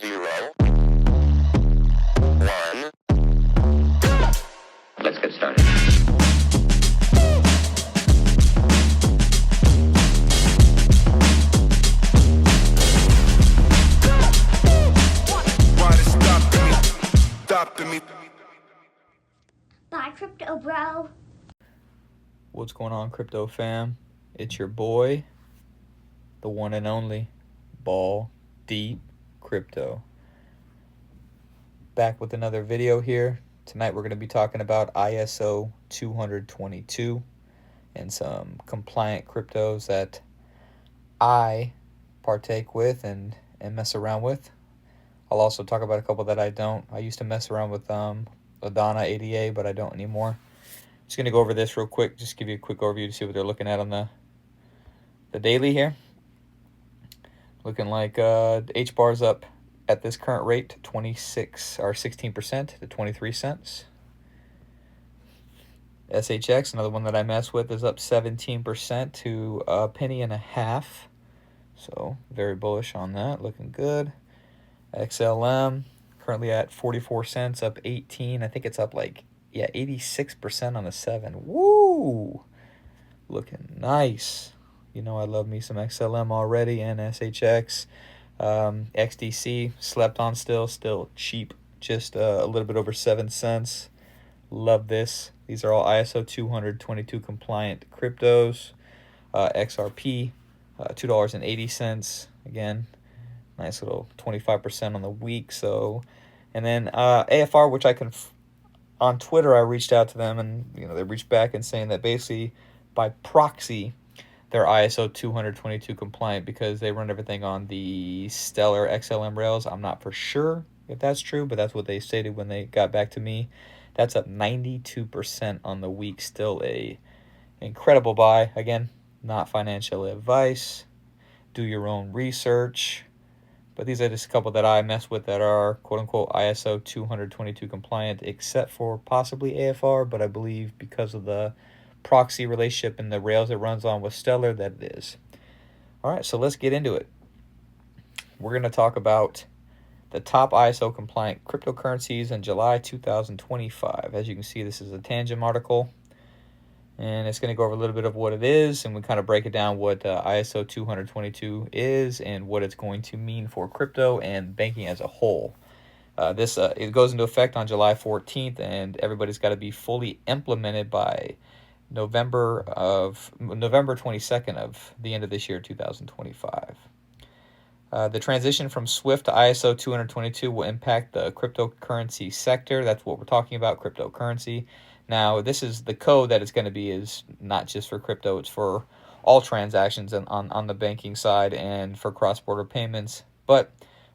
0, 1. Let's get started. Bye, crypto bro. What's going on, crypto fam? It's your boy, the one and only Ball Deep Crypto. Back with another video here. Tonight we're going to be talking about ISO 222 and some compliant cryptos that I partake with and mess around with. I'll also talk about a couple that I don't. I used to mess around with Adana ADA, but I don't anymore. Just going to go over this real quick, just give you a quick overview to see what they're looking at on the daily here. Looking like H-bar's up at this current rate 26 or 16% to 23 cents. SHX, another one that I mess with, is up 17% to a penny and a half. So very bullish on that, looking good. XLM currently at 44 cents, up 18. I think it's up like 86% on the 7. Woo! Looking nice. You know I love me some XLM already, and SHX. XDC slept on still cheap, just a little bit over 7 cents. Love this. These are all ISO 222 compliant cryptos. XRP, $2.80. Again, nice little 25% on the week. So, and then AFR, which I can on Twitter, I reached out to them, and they reached back and saying that basically by proxy they're ISO 222 compliant because they run everything on the Stellar XLM rails. I'm not for sure if that's true, but that's what they stated when they got back to me. That's up 92% on the week. Still a incredible buy. Again, not financial advice. Do your own research. But these are just a couple that I mess with that are quote-unquote ISO 222 compliant, except for possibly AFR, but I believe because of the proxy relationship and the rails it runs on with Stellar that it is. All right, so let's get into it. We're going to talk about the top ISO compliant cryptocurrencies in July 2025. As you can see, this is a Tangent article, and it's going to go over a little bit of what it is, and we kind of break it down what ISO 222 is and what it's going to mean for crypto and banking as a whole. It goes into effect on July 14th, and everybody's got to be fully implemented by November 22nd of the end of this year, 2025. The transition from SWIFT to ISO 222 will impact the cryptocurrency sector. That's what we're talking about, cryptocurrency. Now, this is the code that it's going to be is not just for crypto, it's for all transactions on the banking side and for cross-border payments. But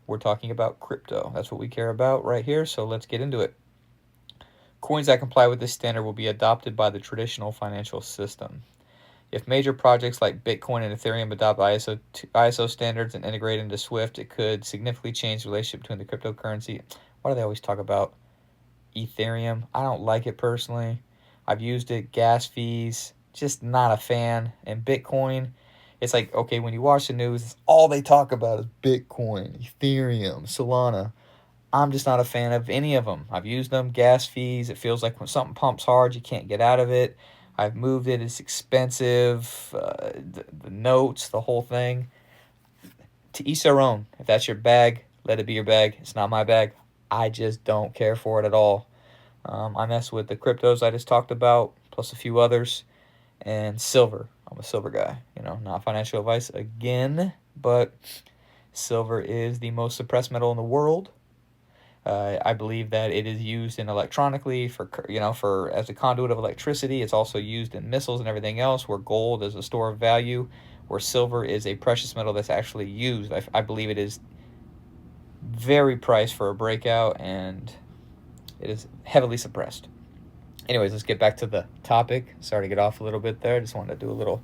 we're talking about crypto. That's what we care about right here, so let's get into it. Coins that comply with this standard will be adopted by the traditional financial system. If major projects like Bitcoin and Ethereum adopt ISO standards and integrate into SWIFT, it could significantly change the relationship between the cryptocurrency. Why do they always talk about Ethereum? I don't like it personally. I've used it, gas fees, just not a fan. And Bitcoin, it's like, okay, when you watch the news, all they talk about is Bitcoin, Ethereum, Solana. I'm just not a fan of any of them. I've used them, gas fees. It feels like when something pumps hard, you can't get out of it. I've moved it. It's expensive. The notes, the whole thing. To each their own. If that's your bag, let it be your bag. It's not my bag. I just don't care for it at all. I mess with the cryptos I just talked about, plus a few others, and silver. I'm a silver guy. Not financial advice again, but silver is the most suppressed metal in the world. I believe that it is used in electronically for as a conduit of electricity. It's also used in missiles and everything else, where gold is a store of value, where silver is a precious metal that's actually used. I believe it is very priced for a breakout, and it is heavily suppressed. Anyways, let's get back to the topic. Sorry to get off a little bit there. Just wanted to do a little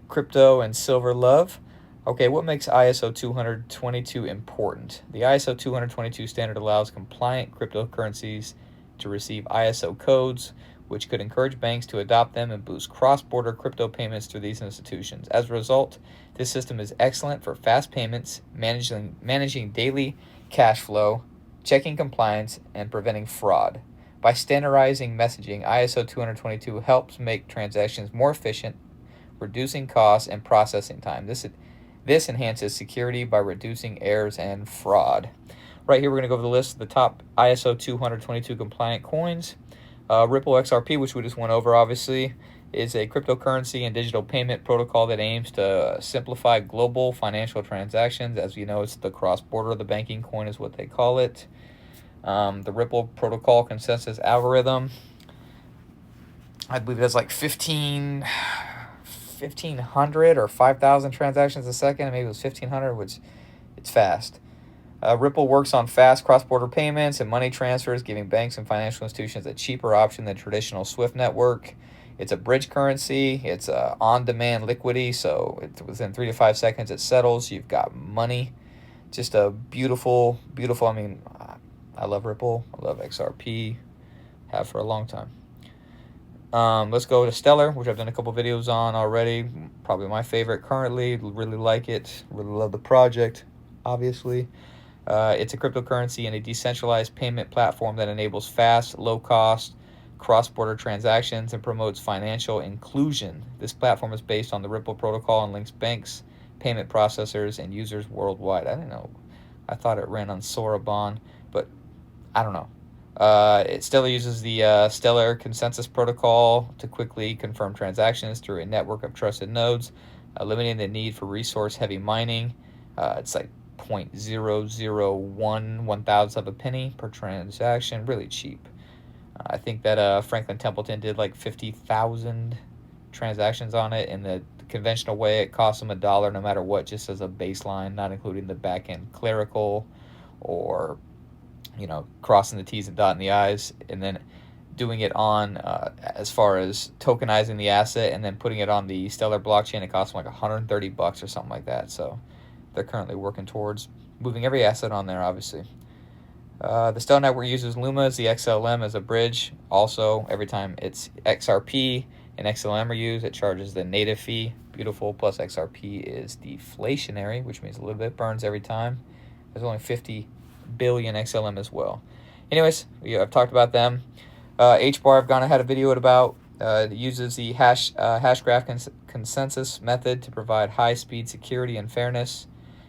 crypto and silver love. Okay, what makes ISO 222 important? The ISO 222 standard allows compliant cryptocurrencies to receive ISO codes, which could encourage banks to adopt them and boost cross-border crypto payments through these institutions. As a result, this system is excellent for fast payments, managing daily cash flow, checking compliance, and preventing fraud. By standardizing messaging, ISO 222 helps make transactions more efficient, reducing costs and processing time. This enhances security by reducing errors and fraud. Right here, we're going to go over the list of the top ISO 222 compliant coins. Ripple XRP, which we just went over, obviously, is a cryptocurrency and digital payment protocol that aims to simplify global financial transactions. As you know, it's the cross-border, the banking coin is what they call it. The Ripple protocol consensus algorithm, I believe it has like 1,500 or 5,000 transactions a second. Maybe it was 1,500, which it's fast. Ripple works on fast cross-border payments and money transfers, giving banks and financial institutions a cheaper option than traditional SWIFT network. It's a bridge currency. It's on-demand liquidity, so within 3 to 5 seconds it settles. You've got money. Just a beautiful, beautiful. I mean, I love Ripple. I love XRP. Have for a long time. Let's go to Stellar, which I've done a couple videos on already. Probably my favorite currently. Really like it. Really love the project, obviously. It's a cryptocurrency and a decentralized payment platform that enables fast, low-cost, cross-border transactions and promotes financial inclusion. This platform is based on the Ripple protocol and links banks, payment processors, and users worldwide. I don't know. I thought it ran on Sorabon, but I don't know. It still uses the Stellar consensus protocol to quickly confirm transactions through a network of trusted nodes, limiting the need for resource-heavy mining. It's like 0.001 of a penny per transaction, really cheap. I think that Franklin Templeton did like 50,000 transactions on it. In the conventional way, it costs them $1 no matter what, just as a baseline, not including the back-end clerical or, you know, crossing the T's and dotting the I's, and then doing it on as far as tokenizing the asset and then putting it on the Stellar blockchain. It costs them like $130 or something like that. So they're currently working towards moving every asset on there, obviously. The Stellar network uses Luma as the XLM as a bridge. Also, every time it's XRP and XLM are used, it charges the native fee. Beautiful. Plus XRP is deflationary, which means a little bit burns every time. There's only 50 billion XLM as well. Anyways, I've talked about them. HBAR, I've gone ahead a video about. It uses the hash graph consensus method to provide high-speed security and fairness.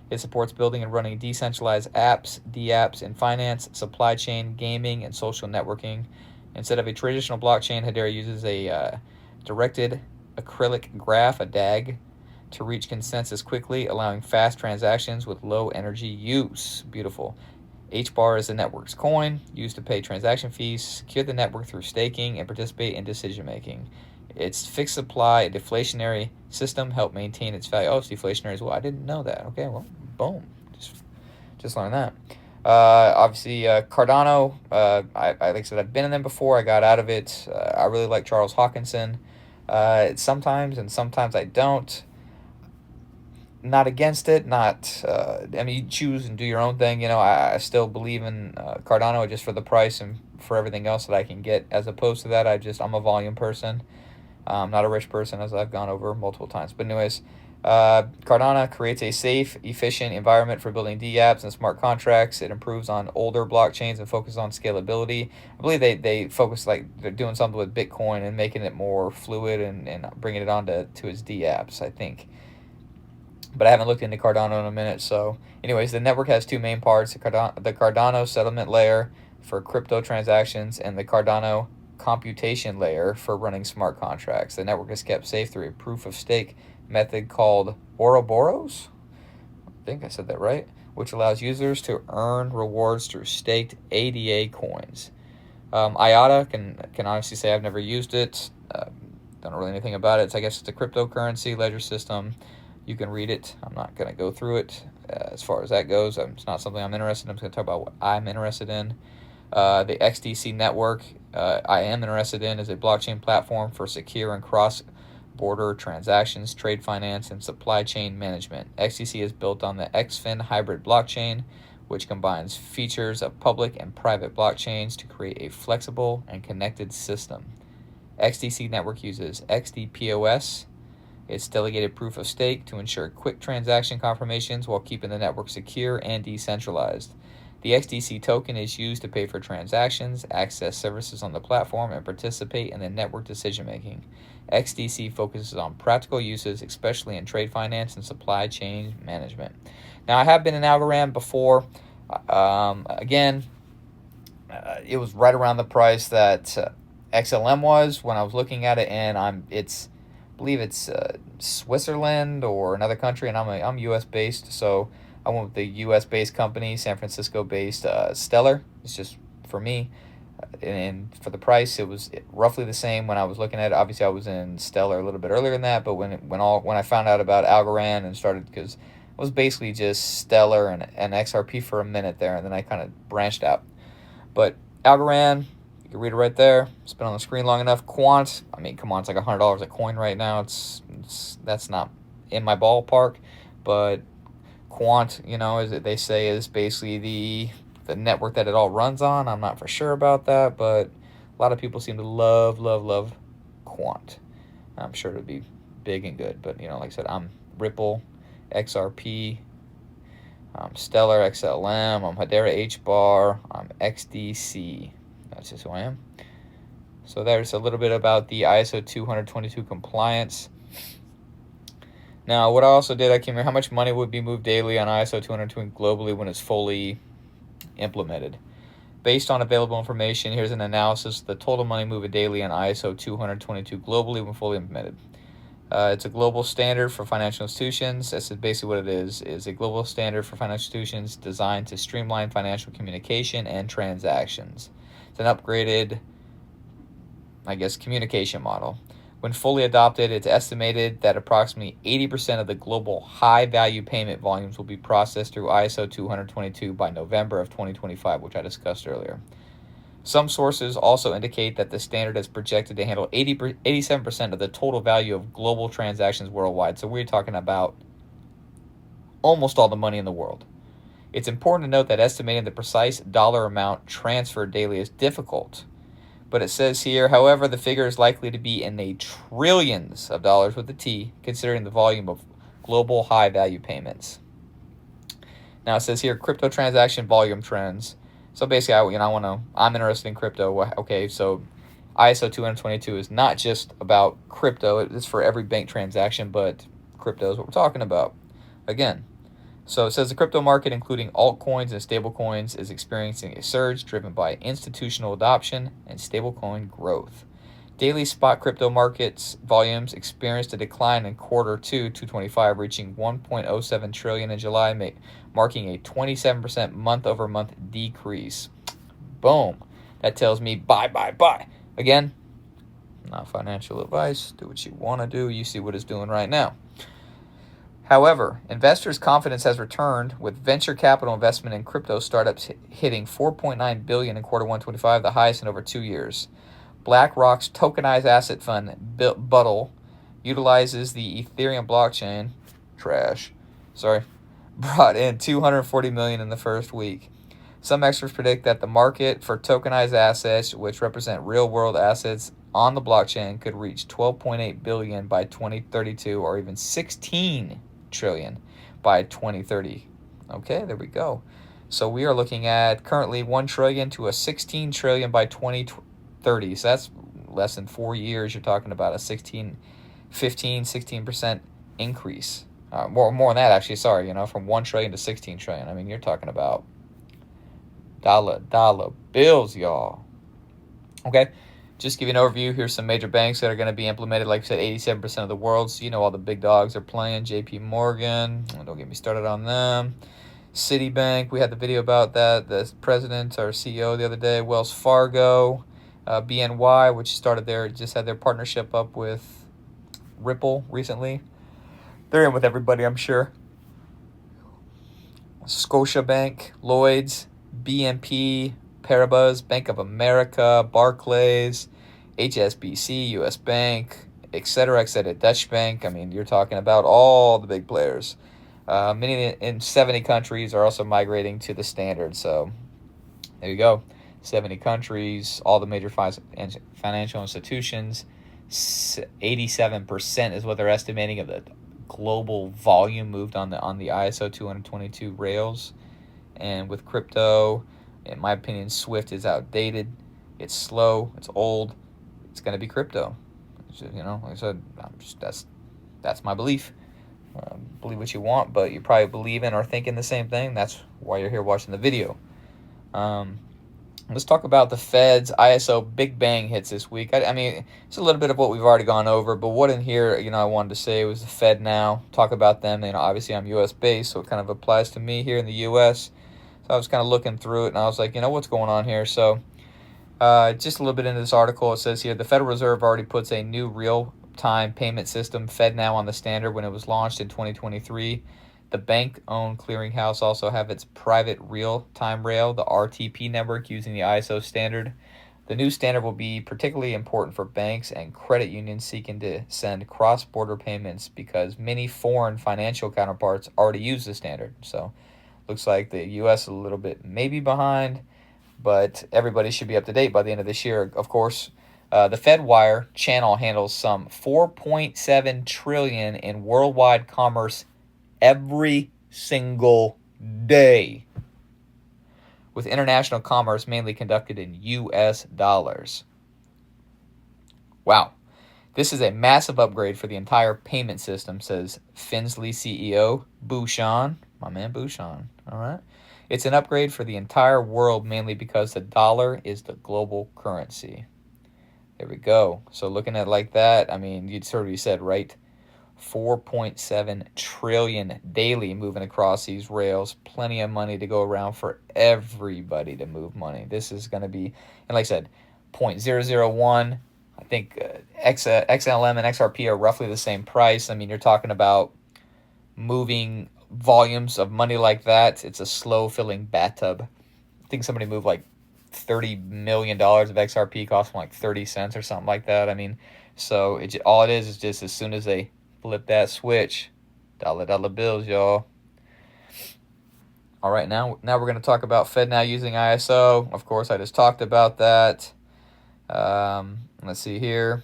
It supports building and running decentralized apps, DApps in finance, supply chain, gaming, and social networking. Instead of a traditional blockchain, Hedera uses a directed acrylic graph, a DAG, to reach consensus quickly, allowing fast transactions with low energy use. Beautiful. HBAR is the network's coin, used to pay transaction fees, secure the network through staking, and participate in decision-making. Its fixed supply, a deflationary system, help maintain its value. Oh, it's deflationary as well. I didn't know that. Okay, well, boom. Just learned that. Obviously, Cardano, like I said, I've been in them before. I got out of it. I really like Charles Hawkinson. Sometimes, and sometimes I don't. Not against it, I mean, you choose and do your own thing. You know, I still believe in Cardano just for the price and for everything else that I can get. As opposed to that, I'm a volume person. I'm not a rich person, as I've gone over multiple times. But anyways, Cardano creates a safe, efficient environment for building DApps and smart contracts. It improves on older blockchains and focuses on scalability. I believe they focus, like, they're doing something with Bitcoin and making it more fluid and bringing it on to its DApps, I think. But I haven't looked into Cardano in a minute. So anyways, the network has two main parts: the Cardano settlement layer for crypto transactions and the Cardano computation layer for running smart contracts. The network is kept safe through a proof-of-stake method called Ouroboros. I think I said that right, which allows users to earn rewards through staked ADA coins. IATA, can honestly say I've never used it. Don't know really anything about it. So I guess it's a cryptocurrency ledger system. You can read it. I'm not going to go through it as far as that goes. It's not something I'm interested in. I'm just going to talk about what I'm interested in. The XDC network I am interested in is a blockchain platform for secure and cross-border transactions, trade finance, and supply chain management. XDC is built on the XFin hybrid blockchain, which combines features of public and private blockchains to create a flexible and connected system. XDC network uses XDPOS. It's delegated proof of stake to ensure quick transaction confirmations while keeping the network secure and decentralized. The XDC token is used to pay for transactions, access services on the platform, and participate in the network decision-making. XDC focuses on practical uses, especially in trade finance and supply chain management. Now, I have been in Algorand before. Again, it was right around the price that XLM was when I was looking at it, and I believe it's Switzerland or another country, and I'm U.S. based, so I went with the U.S. based company, San Francisco based Stellar. It's just for me, and for the price, it was roughly the same when I was looking at it. Obviously, I was in Stellar a little bit earlier than that, but when I found out about Algorand and started, because it was basically just Stellar and XRP for a minute there, and then I kind of branched out. But Algorand, you can read it right there. It's been on the screen long enough. Quant, I mean, come on, it's like $100 a coin right now. That's not in my ballpark, but Quant, as they say, is basically the network that it all runs on. I'm not for sure about that, but a lot of people seem to love Quant. I'm sure it'll be big and good, but like I said, I'm Ripple, XRP, I'm Stellar, XLM, I'm Hedera HBAR, I'm XDC. That's just who I am. So there's a little bit about the ISO2022 compliance. Now, what I also did, I came here, how much money would be moved daily on ISO2022 globally when it's fully implemented? Based on available information, here's an analysis of the total money moved daily on ISO2022 globally when fully implemented. It's a global standard for financial institutions. That's basically what it is a global standard for financial institutions designed to streamline financial communication and transactions. It's an upgraded, communication model. When fully adopted, it's estimated that approximately 80% of the global high-value payment volumes will be processed through ISO 222 by November of 2025, which I discussed earlier. Some sources also indicate that the standard is projected to handle 87% of the total value of global transactions worldwide. So we're talking about almost all the money in the world. It's important to note that estimating the precise dollar amount transferred daily is difficult. But it says here, however, the figure is likely to be in the trillions of dollars with a T, considering the volume of global high-value payments. Now it says here, crypto transaction volume trends. So basically, I'm interested in crypto. Okay, so ISO 222 is not just about crypto. It's for every bank transaction, but crypto is what we're talking about. Again, so it says the crypto market, including altcoins and stablecoins, is experiencing a surge driven by institutional adoption and stablecoin growth. Daily spot crypto markets volumes experienced a decline in quarter 2, 2025, reaching 1.07 trillion in July, marking a 27% month-over-month decrease. Boom. That tells me buy. Again, not financial advice. Do what you want to do. You see what it's doing right now. However, investors' confidence has returned, with venture capital investment in crypto startups hitting $4.9 billion in quarter 1 2025, the highest in over 2 years. BlackRock's tokenized asset fund, Buddle, utilizes the Ethereum blockchain, brought in $240 million in the first week. Some experts predict that the market for tokenized assets, which represent real-world assets on the blockchain, could reach $12.8 billion by 2032, or even $16 trillion by 2030. Okay, there we go. So we are looking at currently $1 trillion to a $16 trillion by 2030. So that's less than 4 years. You're talking about a 16% increase. More than that, actually. Sorry, from 1 trillion to 16 trillion. I mean, you're talking about dollar bills, y'all. Okay, just give you an overview. Here's some major banks that are going to be implemented. Like I said, 87% of the world. So all the big dogs are playing. JP Morgan, don't get me started on them. Citibank, we had the video about that. The president, our CEO, the other day. Wells Fargo, BNY, which just had their partnership up with Ripple recently. They're in with everybody, I'm sure. Scotiabank, Lloyds, BNP Paribas, Bank of America, Barclays, HSBC, US Bank, etc., Dutch Bank. I mean, you're talking about all the big players. Many in 70 countries are also migrating to the standard. So there you go. 70 countries, all the major financial institutions. 87% is what they're estimating of the global volume moved on the ISO 222 rails. And with crypto, in my opinion, Swift is outdated. It's slow. It's old. It's going to be crypto. Like I said, that's my belief. Believe what you want, but you probably believe in or thinking the same thing. That's why you're here watching the video. Let's talk about the Fed's ISO Big Bang hits this week. I mean, it's a little bit of what we've already gone over, but what in here, I wanted to say was the Fed now. Talk about them. Obviously I'm U.S. based, so it kind of applies to me here in the U.S. So I was kind of looking through it, and I was like, what's going on here? So just a little bit into this article. It says here, the Federal Reserve already puts a new real-time payment system, FedNow, on the standard when it was launched in 2023. The bank-owned clearinghouse also have its private real-time rail, the RTP network, using the ISO standard. The new standard will be particularly important for banks and credit unions seeking to send cross-border payments because many foreign financial counterparts already use the standard. So looks like the U.S. is a little bit maybe behind, but everybody should be up to date by the end of this year, of course. The FedWire channel handles some $4.7 trillion in worldwide commerce every single day, with international commerce mainly conducted in U.S. dollars. Wow. This is a massive upgrade for the entire payment system, says Finsley CEO Bhushan. My man Bhushan. All right. It's an upgrade for the entire world, mainly because the dollar is the global currency. There we go. So looking at it like that, I mean, you'd sort of said, right? 4.7 trillion daily moving across these rails. Plenty of money to go around for everybody to move money. This is going to be, and like I said, 0.001. I think XLM and XRP are roughly the same price. I mean, you're talking about moving volumes of money like that. It's a slow filling bathtub. I think somebody moved like $30 million of XRP, cost them like 30 cents or something like that. I mean, so all it is just as soon as they flip that switch, dollar bills, y'all. All right, now we're going to talk about FedNow using ISO. Of course, I just talked about that. Let's see here.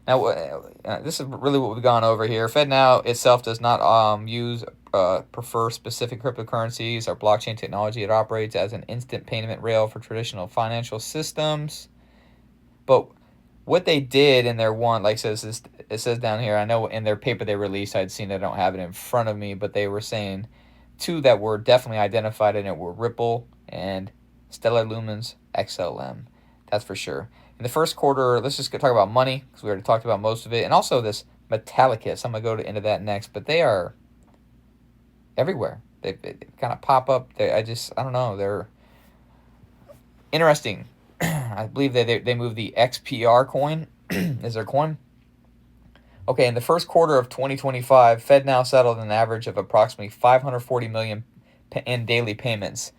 Now, this is really what we've gone over here. FedNow itself does not prefer specific cryptocurrencies or blockchain technology. It operates as an instant payment rail for traditional financial systems. But what they did in their one, like it says down here, I know in their paper they released, I'd seen it, I don't have it in front of me, but they were saying two that were definitely identified in it were Ripple and Stellar Lumens XLM. That's for sure. In the first quarter, let's just talk about money, because we already talked about most of it, and also this Metallicus. I'm going to go into that next, but they are everywhere. They kind of pop up. I don't know. They're interesting. I believe they moved the XPR coin is their coin. Okay, in the first quarter of 2025, FedNow settled an average of approximately $540 million in daily payments.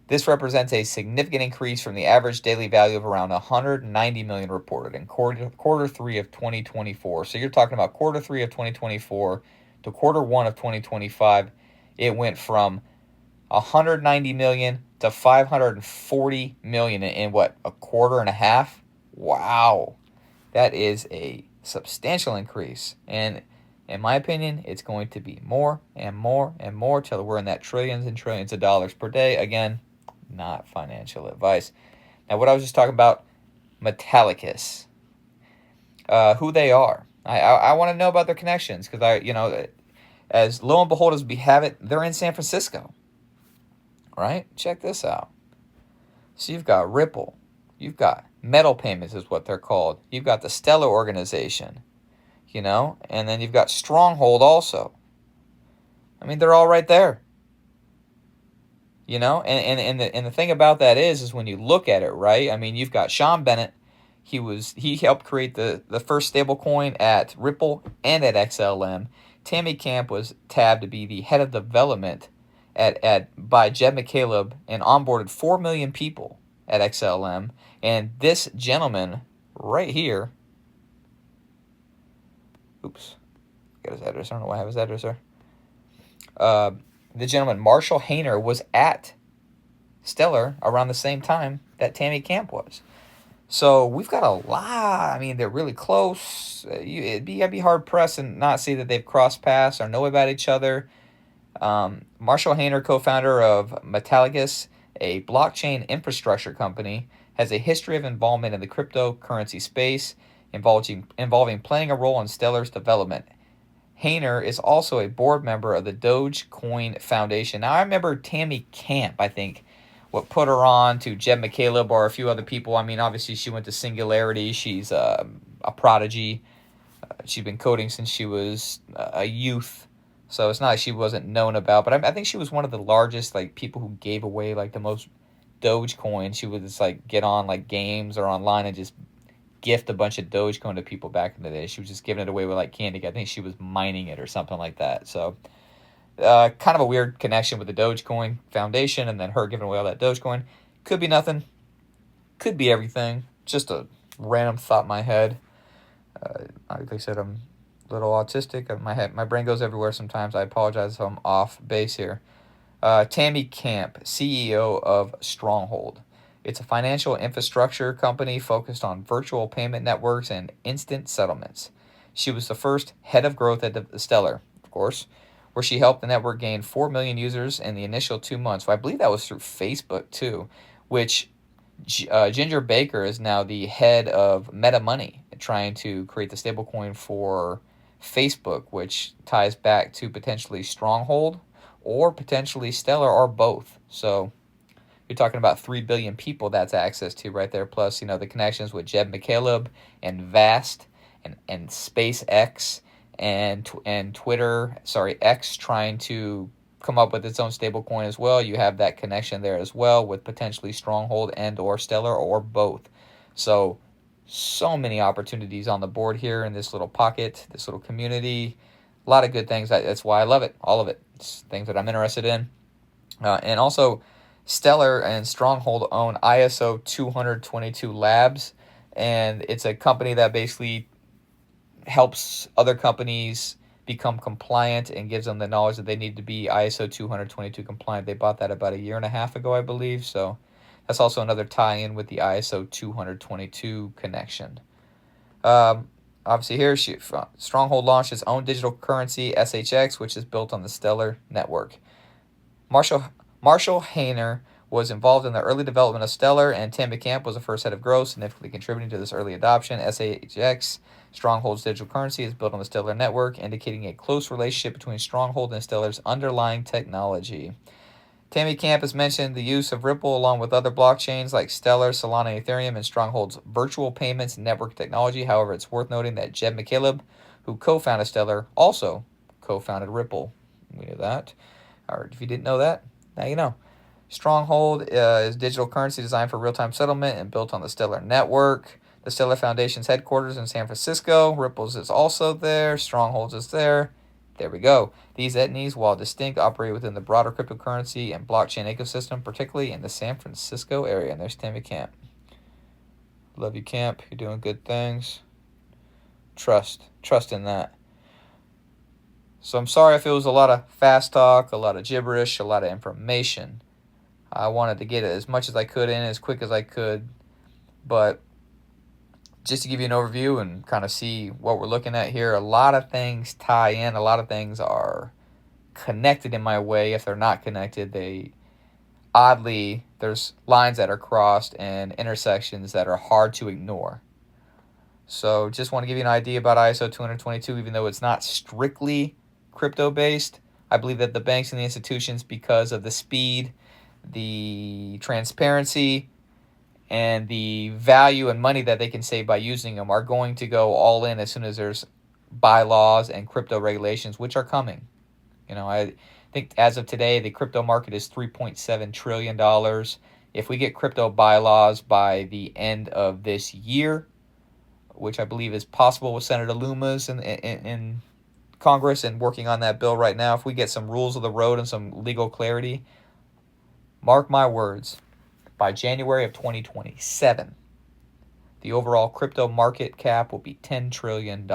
This represents a significant increase from the average daily value of around $190 million reported in quarter 3 of 2024. So you're talking about quarter 3 of 2024 to quarter 1 of 2025. It went from $190 million to $540 million in what, a quarter and a half? Wow. That is a substantial increase. And in my opinion, it's going to be more and more and more till we're in that trillions and trillions of dollars per day. Again, not financial advice. Now, what I was just talking about, Metallicus, who they are. I want to know about their connections because as lo and behold as we have it, they're in San Francisco. Right? Check this out. So you've got Ripple, you've got Metal Payments is what they're called. You've got the Stellar organization, and then you've got Stronghold also. I mean, they're all right there. And the thing about that is when you look at it, right? I mean, you've got Sean Bennett. He helped create the first stable coin at Ripple and at XLM. Tammy Camp was tabbed to be the head of development by Jed McCaleb and onboarded 4 million people at XLM. And this gentleman right here, oops, got his address. I don't know why I have his address there. The gentleman, Marshall Hayner, was at Stellar around the same time that Tammy Camp was. So we've got a lot. I mean, they're really close. I'd be hard pressed and not see that they've crossed paths or know about each other. Marshall Hayner, co-founder of Metalligus, a blockchain infrastructure company, has a history of involvement in the cryptocurrency space, involving playing a role in Stellar's development. Hayner is also a board member of the Dogecoin Foundation. Now, I remember Tammy Camp, I think, what put her on to Jeb McCaleb or a few other people. I mean, obviously, she went to Singularity. She's a prodigy. She's been coding since she was a youth. So it's not like she wasn't known about. But I think she was one of the largest, like, people who gave away, like, the most Dogecoin. She would just, like, get on, like, games or online and just gift a bunch of Dogecoin to people back in the day. She was just giving it away with like candy. I think she was mining it or something like that. So kind of a weird connection with the Dogecoin Foundation and then her giving away all that Dogecoin. Could be nothing. Could be everything. Just a random thought in my head. Like I said, I'm a little autistic. My brain goes everywhere sometimes. I apologize if I'm off base here. Tammy Camp, CEO of Stronghold. It's a financial infrastructure company focused on virtual payment networks and instant settlements. She was the first head of growth at Stellar, of course, where she helped the network gain 4 million users in the initial 2 months. So I believe that was through Facebook too, which Ginger Baker is now the head of Meta Money, trying to create the stablecoin for Facebook, which ties back to potentially Stronghold or potentially Stellar or both. So you're talking about 3 billion people that's access to right there. Plus, the connections with Jeb McCaleb and Vast and SpaceX and Twitter, X trying to come up with its own stablecoin as well. You have that connection there as well with potentially Stronghold and or Stellar or both. So many opportunities on the board here in this little pocket, this little community. A lot of good things. That's why I love it. All of it. It's things that I'm interested in. And also, Stellar and Stronghold own ISO2022 Labs, and it's a company that basically helps other companies become compliant and gives them the knowledge that they need to be ISO2022 compliant. They bought that about a year and a half ago, I believe, so that's also another tie-in with the ISO2022 connection. Obviously here, Stronghold launched its own digital currency, SHX, which is built on the Stellar network. Marshall Hayner was involved in the early development of Stellar, and Tammy Camp was the first head of growth, significantly contributing to this early adoption. SHX, Stronghold's digital currency, is built on the Stellar network, indicating a close relationship between Stronghold and Stellar's underlying technology. Tammy Camp has mentioned the use of Ripple along with other blockchains like Stellar, Solana, Ethereum, and Stronghold's virtual payments network technology. However, it's worth noting that Jeb McCaleb, who co-founded Stellar, also co-founded Ripple. We knew that. Or if you didn't know that, now you know. Stronghold is digital currency designed for real-time settlement and built on the Stellar network. The Stellar Foundation's headquarters in San Francisco. Ripple's is also there. Stronghold's is there. There we go. These entities, while distinct, operate within the broader cryptocurrency and blockchain ecosystem, particularly in the San Francisco area. And there's Tammy Camp. Love you, Camp. You're doing good things. Trust in that. So I'm sorry if it was a lot of fast talk, a lot of gibberish, a lot of information. I wanted to get it as much as I could in as quick as I could. But just to give you an overview and kind of see what we're looking at here, a lot of things tie in. A lot of things are connected in my way. If they're not connected, there's lines that are crossed and intersections that are hard to ignore. So just want to give you an idea about ISO 222, even though it's not strictly crypto-based. I believe that the banks and the institutions, because of the speed, the transparency, and the value and money that they can save by using them, are going to go all in as soon as there's bylaws and crypto regulations, which are coming. I think as of today, the crypto market is $3.7 trillion. If we get crypto bylaws by the end of this year, which I believe is possible with Senator Loomis in Congress and working on that bill right now, if we get some rules of the road and some legal clarity, mark my words, by January of 2027, the overall crypto market cap will be $10 trillion.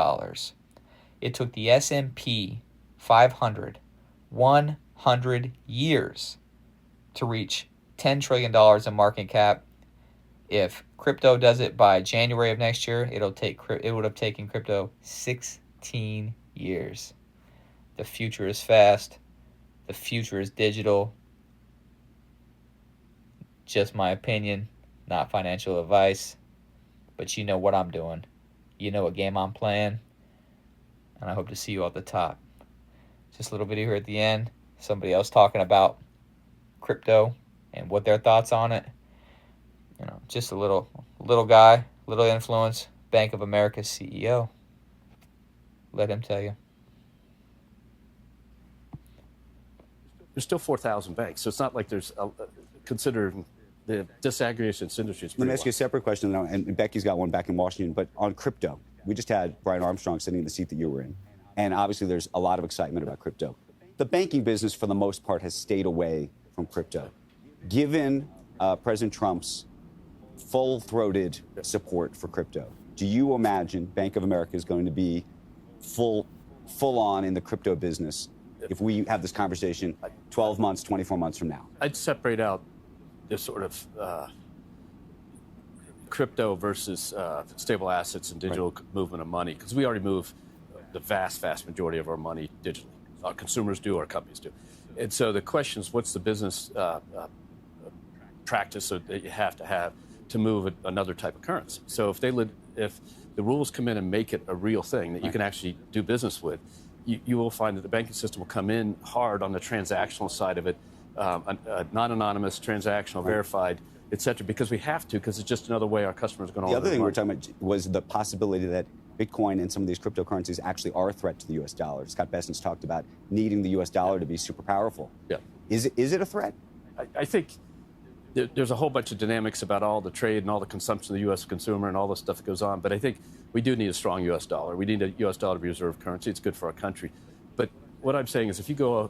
It took the S&P 500 100 years to reach $10 trillion in market cap. If crypto does it by January of next year, it would have taken crypto 16 years. The future is fast. The future is digital. Just my opinion, not financial advice. But you know what I'm doing. You know what game I'm playing. And I hope to see you at the top. Just a little video here at the end. Somebody else talking about crypto and what their thoughts on it. You know, just a little guy, little influence, Bank of America's CEO. Let him tell you. There's still 4,000 banks, so it's not like there's considering the disaggregation in this industry. Let me ask you a separate question, and Becky's got one back in Washington, but on crypto. We just had Brian Armstrong sitting in the seat that you were in, and obviously there's a lot of excitement about crypto. The banking business, for the most part, has stayed away from crypto. Given President Trump's full-throated support for crypto, do you imagine Bank of America is going to be full on in the crypto business if we have this conversation 12 months, 24 months from now? I'd separate out this sort of crypto versus stable assets and digital movement of money, because we already move the vast majority of our money digitally. Our consumers do, our companies do. And so the question is, what's the business practice that you have to move another type of currency? So if the rules come in and make it a real thing that you can actually do business with, you will find that the banking system will come in hard on the transactional side of it, non-anonymous, transactional, verified, et cetera, because we have to, because it's just another way our customers are going to. The other thing we were talking about was the possibility that Bitcoin and some of these cryptocurrencies actually are a threat to the U.S. dollar. Scott Bessent's talked about needing the U.S. dollar to be super powerful. Yeah. Is it a threat? I think there's a whole bunch of dynamics about all the trade and all the consumption of the U.S. consumer and all the stuff that goes on. But I think we do need a strong U.S. dollar. We need a U.S. dollar to be reserve currency. It's good for our country. But what I'm saying is, if you go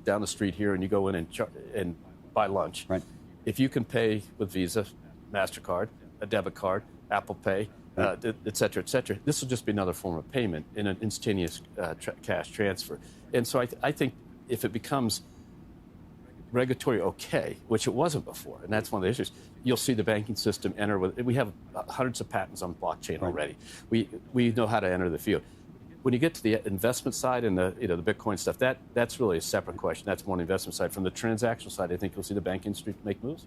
down the street here and you go in and buy lunch, if you can pay with Visa, MasterCard, a debit card, Apple Pay, et cetera, this will just be another form of payment in an instantaneous cash transfer. And so I think if it becomes regulatory okay, which it wasn't before, and that's one of the issues, you'll see the banking system enter with. We have hundreds of patents on blockchain already. We know how to enter the field. When you get to the investment side and the Bitcoin stuff, that's really a separate question. That's more on the investment side. From the transactional side, I think you'll see the banking industry make moves.